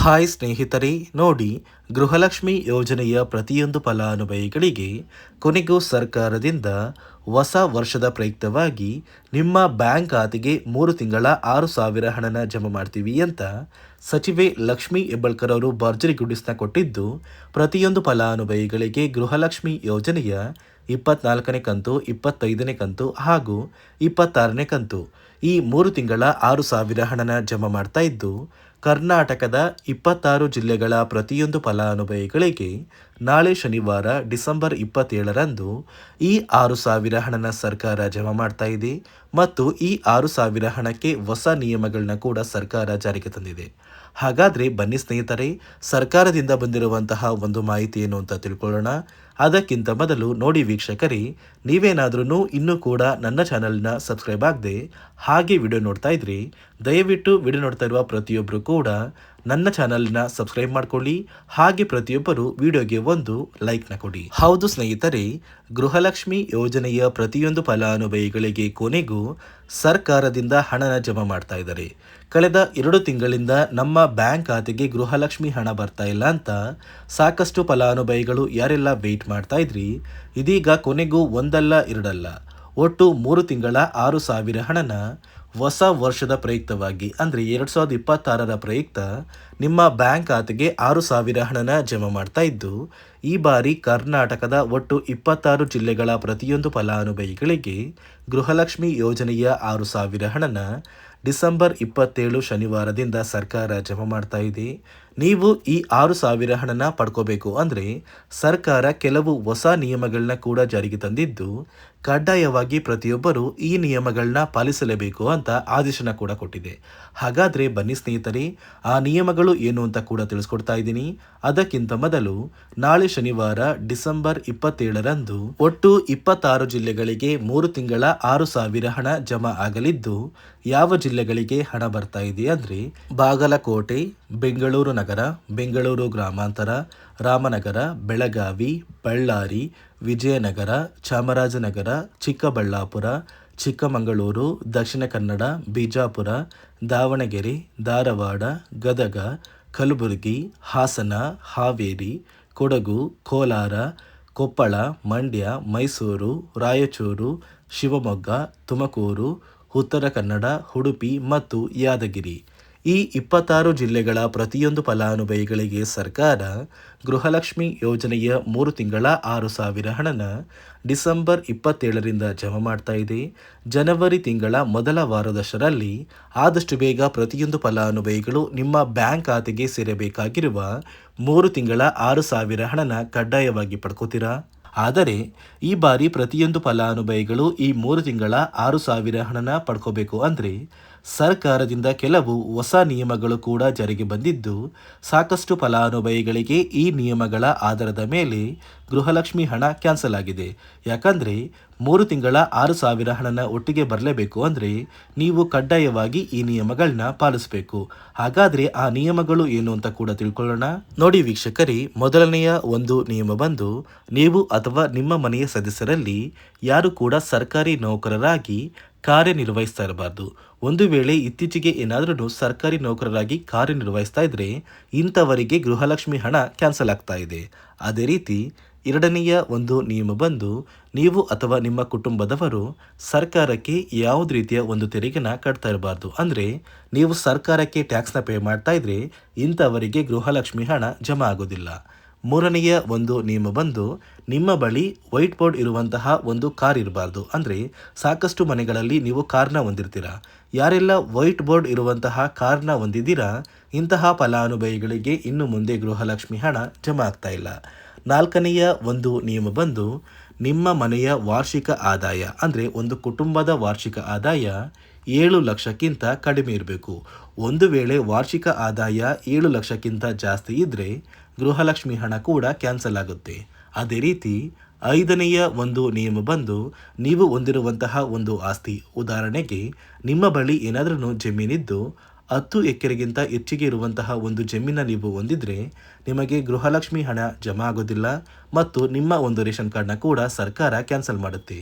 Hi ಸ್ನೇಹಿತರೆ, ನೋಡಿ, ಗೃಹಲಕ್ಷ್ಮಿ ಯೋಜನೆಯ ಪ್ರತಿಯೊಂದು ಫಲಾನುಭವಿಗಳಿಗೆ ಕೊನೆಗೂ ಸರ್ಕಾರದಿಂದ ಹೊಸ ವರ್ಷದ ಪ್ರಯುಕ್ತವಾಗಿ ನಿಮ್ಮ ಬ್ಯಾಂಕ್ ಖಾತೆಗೆ 3 ತಿಂಗಳ 6,000 ಹಣನ ಜಮಾ ಮಾಡ್ತೀವಿ ಅಂತ ಸಚಿವೆ ಲಕ್ಷ್ಮಿ ಹೆಬ್ಬಾಳ್ಕರ್ ಅವರು ಭರ್ಜರಿ ಗುಡಿಸ್ನ ಕೊಟ್ಟಿದ್ದು, ಪ್ರತಿಯೊಂದು ಫಲಾನುಭವಿಗಳಿಗೆ ಗೃಹಲಕ್ಷ್ಮಿ ಯೋಜನೆಯ 24ನೇ ಕಂತು, 25ನೇ ಕಂತು ಹಾಗೂ 26ನೇ ಕಂತು ಈ 3 ತಿಂಗಳ 6,000 ಹಣನ ಜಮಾ ಮಾಡ್ತಾ ಇದ್ದು, ಕರ್ನಾಟಕದ 26 ಜಿಲ್ಲೆಗಳ ಪ್ರತಿಯೊಂದು ಫಲಾನುಭವಿಗಳಿಗೆ ನಾಳೆ ಶನಿವಾರ ಡಿಸೆಂಬರ್ 27ರಂದು ಈ 6,000 ಹಣನ ಸರ್ಕಾರ ಜಮಾ ಮಾಡ್ತಾ ಇದೆ ಮತ್ತು ಈ 6,000 ಹಣಕ್ಕೆ ಹೊಸ ನಿಯಮಗಳನ್ನ ಕೂಡ ಸರ್ಕಾರ ಜಾರಿಗೆ ತಂದಿದೆ. ಹಾಗಾದರೆ ಬನ್ನಿ ಸ್ನೇಹಿತರೆ, ಸರ್ಕಾರದಿಂದ ಬಂದಿರುವಂತಹ ಒಂದು ಮಾಹಿತಿ ಏನು ಅಂತ ತಿಳ್ಕೊಳ್ಳೋಣ. ಅದಕ್ಕಿಂತ ಮೊದಲು ನೋಡಿ ವೀಕ್ಷಕರೇ, ನೀವೇನಾದ್ರೂ ಇನ್ನೂ ಕೂಡ ನನ್ನ ಚಾನಲ್ನ ಸಬ್ಸ್ಕ್ರೈಬ್ ಆಗದೆ ಹಾಗೆ ವಿಡಿಯೋ ನೋಡ್ತಾ ಇದ್ರಿ, ದಯವಿಟ್ಟು ವಿಡಿಯೋ ನೋಡ್ತಾ ಇರುವ ಪ್ರತಿಯೊಬ್ಬರು ಕೂಡ ನನ್ನ ಚಾನಲ್ನ ಸಬ್ಸ್ಕ್ರೈಬ್ ಮಾಡ್ಕೊಳ್ಳಿ. ಹಾಗೆ ಪ್ರತಿಯೊಬ್ಬರು ವಿಡಿಯೋಗೆ ಒಂದು ಲೈಕ್ನ ಕೊಡಿ. ಹೌದು ಸ್ನೇಹಿತರೆ, ಗೃಹಲಕ್ಷ್ಮಿ ಯೋಜನೆಯ ಪ್ರತಿಯೊಂದು ಫಲಾನುಭವಿಗಳಿಗೆ ಕೊನೆಗೂ ಸರ್ಕಾರದಿಂದ ಹಣನ ಜಮಾ ಮಾಡ್ತಾ ಇದ್ದಾರೆ. ಕಳೆದ 2 ತಿಂಗಳಿಂದ ನಮ್ಮ ಬ್ಯಾಂಕ್ ಖಾತೆಗೆ ಗೃಹಲಕ್ಷ್ಮಿ ಹಣ ಬರ್ತಾ ಇಲ್ಲ ಅಂತ ಸಾಕಷ್ಟು ಫಲಾನುಭವಿಗಳು ಯಾರೆಲ್ಲ ವೆಯ್ಟ್ ಮಾಡ್ತಾ ಇದ್ರಿ, ಇದೀಗ ಕೊನೆಗೂ ಒಂದಲ್ಲ ಎರಡಲ್ಲ ಒಟ್ಟು 3 ತಿಂಗಳ 6,000 ಹಣನ ಹೊಸ ವರ್ಷದ ಪ್ರಯುಕ್ತವಾಗಿ ಅಂದರೆ 2026ರ ಪ್ರಯುಕ್ತ ನಿಮ್ಮ ಬ್ಯಾಂಕ್ ಖಾತೆಗೆ 6,000 ಹಣನ ಜಮಾ ಮಾಡ್ತಾ ಇದ್ದು, ಈ ಬಾರಿ ಕರ್ನಾಟಕದ ಒಟ್ಟು 26 ಜಿಲ್ಲೆಗಳ ಪ್ರತಿಯೊಂದು ಫಲಾನುಭವಿಗಳಿಗೆ ಗೃಹಲಕ್ಷ್ಮಿ ಯೋಜನೆಯ 6,000 ಹಣನ ಡಿಸೆಂಬರ್ 27 ಶನಿವಾರದಿಂದ ಸರ್ಕಾರ ಜಮಾ ಮಾಡ್ತಾ ಇದೆ. ನೀವು ಈ 6,000 ಹಣನ ಪಡ್ಕೋಬೇಕು ಅಂದರೆ ಸರ್ಕಾರ ಕೆಲವು ಹೊಸ ನಿಯಮಗಳನ್ನ ಕೂಡ ಜಾರಿಗೆ ತಂದಿದ್ದು, ಕಡ್ಡಾಯವಾಗಿ ಪ್ರತಿಯೊಬ್ಬರು ಈ ನಿಯಮಗಳನ್ನ ಪಾಲಿಸಲೇಬೇಕು ಅಂತ ಆದೇಶನ ಕೂಡ ಕೊಟ್ಟಿದೆ. ಹಾಗಾದರೆ ಬನ್ನಿ ಸ್ನೇಹಿತರೆ, ಆ ನಿಯಮಗಳು ಏನು ಅಂತ ಕೂಡ ತಿಳಿಸ್ಕೊಡ್ತಾ ಇದ್ದೀನಿ. ಅದಕ್ಕಿಂತ ಮೊದಲು ನಾಳೆ ಶನಿವಾರ ಡಿಸೆಂಬರ್ 27ರಂದು ಒಟ್ಟು 26 ಜಿಲ್ಲೆಗಳಿಗೆ 3 ತಿಂಗಳ 6,000 ಹಣ ಜಮಾ ಆಗಲಿದ್ದು, ಯಾವ ಜಿಲ್ಲೆಗಳಿಗೆ ಹಣ ಬರ್ತಾ ಇದೆ ಅಂದರೆ ಬಾಗಲಕೋಟೆ, ಬೆಂಗಳೂರು ನಗರ, ಬೆಂಗಳೂರು ಗ್ರಾಮಾಂತರ, ರಾಮನಗರ, ಬೆಳಗಾವಿ, ಬಳ್ಳಾರಿ, ವಿಜಯನಗರ, ಚಾಮರಾಜನಗರ, ಚಿಕ್ಕಬಳ್ಳಾಪುರ, ಚಿಕ್ಕಮಗಳೂರು, ದಕ್ಷಿಣ ಕನ್ನಡ, ಬಿಜಾಪುರ, ದಾವಣಗೆರೆ, ಧಾರವಾಡ, ಗದಗ, ಕಲಬುರಗಿ, ಹಾಸನ, ಹಾವೇರಿ, ಕೊಡಗು, ಕೋಲಾರ, ಕೊಪ್ಪಳ, ಮಂಡ್ಯ, ಮೈಸೂರು, ರಾಯಚೂರು, ಶಿವಮೊಗ್ಗ, ತುಮಕೂರು, ಉತ್ತರ ಕನ್ನಡ, ಉಡುಪಿ ಮತ್ತು ಯಾದಗಿರಿ ಈ 26 ಜಿಲ್ಲೆಗಳ ಪ್ರತಿಯೊಂದು ಫಲಾನುಭವಿಗಳಿಗೆ ಸರ್ಕಾರ ಗೃಹಲಕ್ಷ್ಮಿ ಯೋಜನೆಯ 3 ತಿಂಗಳ 6,000 ಹಣನ ಡಿಸೆಂಬರ್ 27ರಿಂದ ಜಮಾ ಮಾಡ್ತಾ ಇದೆ. ಜನವರಿ ತಿಂಗಳ ಮೊದಲ ವಾರದಷ್ಟರಲ್ಲಿ ಆದಷ್ಟು ಬೇಗ ಪ್ರತಿಯೊಂದು ಫಲಾನುಭವಿಗಳು ನಿಮ್ಮ ಬ್ಯಾಂಕ್ ಖಾತೆಗೆ ಸೇರಬೇಕಾಗಿರುವ 3 ತಿಂಗಳ 6,000 ಹಣನ ಕಡ್ಡಾಯವಾಗಿ ಪಡ್ಕೋತೀರಾ. ಆದರೆ ಈ ಬಾರಿ ಪ್ರತಿಯೊಂದು ಫಲಾನುಭವಿಗಳು ಈ 3 ತಿಂಗಳ 6,000 ಹಣನ ಪಡ್ಕೋಬೇಕು ಅಂದರೆ ಸರ್ಕಾರದಿಂದ ಕೆಲವು ಹೊಸ ನಿಯಮಗಳು ಕೂಡ ಜಾರಿಗೆ ಬಂದಿದ್ದು, ಸಾಕಷ್ಟು ಫಲಾನುಭವಿಗಳಿಗೆ ಈ ನಿಯಮಗಳ ಆಧಾರದ ಮೇಲೆ ಗೃಹಲಕ್ಷ್ಮಿ ಹಣ ಕ್ಯಾನ್ಸಲ್ ಆಗಿದೆ. ಯಾಕಂದರೆ 3 ತಿಂಗಳ 6,000 ಹಣನ ಒಟ್ಟಿಗೆ ಬರಲೇಬೇಕು ಅಂದರೆ ನೀವು ಕಡ್ಡಾಯವಾಗಿ ಈ ನಿಯಮಗಳನ್ನ ಪಾಲಿಸಬೇಕು. ಹಾಗಾದರೆ ಆ ನಿಯಮಗಳು ಏನು ಅಂತ ಕೂಡ ತಿಳ್ಕೊಳ್ಳೋಣ. ನೋಡಿ ವೀಕ್ಷಕರೇ, ಮೊದಲನೆಯ ಒಂದು ನಿಯಮ ಬಂದು, ನೀವು ಅಥವಾ ನಿಮ್ಮ ಮನೆಯ ಸದಸ್ಯರಲ್ಲಿ ಯಾರು ಕೂಡ ಸರ್ಕಾರಿ ನೌಕರರಾಗಿ ಕಾರ್ಯನಿರ್ವಹಿಸ್ತಾ ಇರಬಾರ್ದು. ಒಂದು ವೇಳೆ ಇತ್ತೀಚೆಗೆ ಏನಾದರೂ ಸರ್ಕಾರಿ ನೌಕರರಾಗಿ ಕಾರ್ಯನಿರ್ವಹಿಸ್ತಾ ಇದ್ರೆ ಇಂಥವರಿಗೆ ಗೃಹಲಕ್ಷ್ಮಿ ಹಣ ಕ್ಯಾನ್ಸಲ್ ಆಗ್ತಾ ಇದೆ. ಅದೇ ರೀತಿ ಎರಡನೆಯ ಒಂದು ನಿಯಮ ಬಂದು, ನೀವು ಅಥವಾ ನಿಮ್ಮ ಕುಟುಂಬದವರು ಸರ್ಕಾರಕ್ಕೆ ಯಾವುದೇ ರೀತಿಯ ಒಂದು ತೆರಿಗೆನ ಕಟ್ತಾ ಇರಬಾರ್ದು. ಅಂದರೆ ನೀವು ಸರ್ಕಾರಕ್ಕೆ ಟ್ಯಾಕ್ಸ್ನ ಪೇ ಮಾಡ್ತಾ ಇದ್ರೆ ಇಂಥವರಿಗೆ ಗೃಹಲಕ್ಷ್ಮಿ ಹಣ ಜಮಾ ಆಗೋದಿಲ್ಲ. ಮೂರನೆಯ ಒಂದು ನಿಯಮ ಬಂದು, ನಿಮ್ಮ ಬಳಿ ವೈಟ್ ಬೋರ್ಡ್ ಇರುವಂತಹ ಒಂದು ಕಾರ್ ಇರಬಾರ್ದು. ಅಂದರೆ ಸಾಕಷ್ಟು ಮನೆಗಳಲ್ಲಿ ನೀವು ಕಾರ್ನ ಹೊಂದಿರ್ತೀರಾ. ಯಾರೆಲ್ಲ ವೈಟ್ ಬೋರ್ಡ್ ಇರುವಂತಹ ಕಾರ್ನ ಹೊಂದಿದ್ದೀರಾ, ಇಂತಹ ಫಲಾನುಭವಿಗಳಿಗೆ ಇನ್ನು ಮುಂದೆ ಗೃಹಲಕ್ಷ್ಮಿ ಹಣ ಜಮಾ ಆಗ್ತಾ ಇಲ್ಲ. ನಾಲ್ಕನೆಯ ಒಂದು ನಿಯಮ ಬಂದು, ನಿಮ್ಮ ಮನೆಯ ವಾರ್ಷಿಕ ಆದಾಯ ಅಂದರೆ ಒಂದು ಕುಟುಂಬದ ವಾರ್ಷಿಕ ಆದಾಯ 7 ಲಕ್ಷಕ್ಕಿಂತ ಕಡಿಮೆ ಇರಬೇಕು. ಒಂದು ವೇಳೆ ವಾರ್ಷಿಕ ಆದಾಯ 7 ಲಕ್ಷಕ್ಕಿಂತ ಜಾಸ್ತಿ ಇದ್ದರೆ ಗೃಹಲಕ್ಷ್ಮಿ ಹಣ ಕೂಡ ಕ್ಯಾನ್ಸಲ್ ಆಗುತ್ತೆ. ಅದೇ ರೀತಿ ಐದನೆಯ ಒಂದು ನಿಯಮ ಬಂದು, ನೀವು ಹೊಂದಿರುವಂತಹ ಒಂದು ಆಸ್ತಿ, ಉದಾಹರಣೆಗೆ ನಿಮ್ಮ ಬಳಿ ಏನಾದ್ರೂ ಜಮೀನಿದ್ದು 10 ಎಕರೆಗಿಂತ ಹೆಚ್ಚಿಗೆ ಇರುವಂತಹ ಒಂದು ಜಮೀನ ನೀವು ಹೊಂದಿದ್ರೆ ನಿಮಗೆ ಗೃಹಲಕ್ಷ್ಮಿ ಹಣ ಜಮಾ ಆಗೋದಿಲ್ಲ ಮತ್ತು ನಿಮ್ಮ ಒಂದು ರೇಷನ್ ಕಾರ್ಡ್ನ ಕೂಡ ಸರ್ಕಾರ ಕ್ಯಾನ್ಸಲ್ ಮಾಡುತ್ತೆ.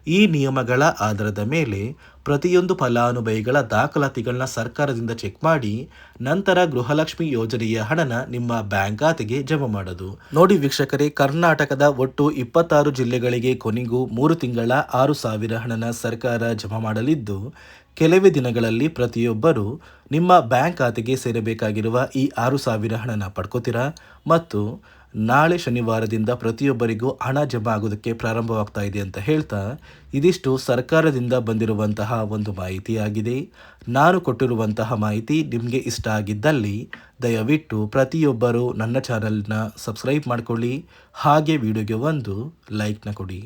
ಈ ನಿಯಮಗಳ ಆಧಾರದ ಮೇಲೆ ಪ್ರತಿಯೊಂದು ಫಲಾನುಭವಿಗಳ ದಾಖಲಾತಿಗಳನ್ನ ಸರ್ಕಾರದಿಂದ ಚೆಕ್ ಮಾಡಿ ನಂತರ ಗೃಹಲಕ್ಷ್ಮಿ ಯೋಜನೆಯ ಹಣನ ನಿಮ್ಮ ಬ್ಯಾಂಕ್ ಖಾತೆಗೆ ಜಮಾ ಮಾಡೋದು. ನೋಡಿ ವೀಕ್ಷಕರೇ, ಕರ್ನಾಟಕದ ಒಟ್ಟು 26 ಜಿಲ್ಲೆಗಳಿಗೆ ಕೊನೆಗೂ 3 ತಿಂಗಳ 6,000 ಹಣನ ಸರ್ಕಾರ ಜಮಾ ಮಾಡಲಿದ್ದು, ಕೆಲವೇ ದಿನಗಳಲ್ಲಿ ಪ್ರತಿಯೊಬ್ಬರು ನಿಮ್ಮ ಬ್ಯಾಂಕ್ ಖಾತೆಗೆ ಸೇರಬೇಕಾಗಿರುವ ಈ 6,000 ಹಣನ ಪಡ್ಕೋತೀರಾ ಮತ್ತು ನಾಳೆ ಶನಿವಾರದಿಂದ ಪ್ರತಿಯೊಬ್ಬರಿಗೂ ಹಣ ಜಮಾ ಆಗೋದಕ್ಕೆ ಪ್ರಾರಂಭವಾಗ್ತಾ ಇದೆ ಅಂತ ಹೇಳ್ತಾ, ಇದಿಷ್ಟು ಸರ್ಕಾರದಿಂದ ಬಂದಿರುವಂತಹ ಒಂದು ಮಾಹಿತಿಯಾಗಿದೆ. ನಾನು ಕೊಟ್ಟಿರುವಂತಹ ಮಾಹಿತಿ ನಿಮಗೆ ಇಷ್ಟ ಆಗಿದ್ದಲ್ಲಿ ದಯವಿಟ್ಟು ಪ್ರತಿಯೊಬ್ಬರು ನನ್ನ ಚಾನಲ್ನ ಸಬ್ಸ್ಕ್ರೈಬ್ ಮಾಡಿಕೊಳ್ಳಿ, ಹಾಗೆ ವಿಡಿಯೋಗೆ ಒಂದು ಲೈಕ್ನ ಕೊಡಿ.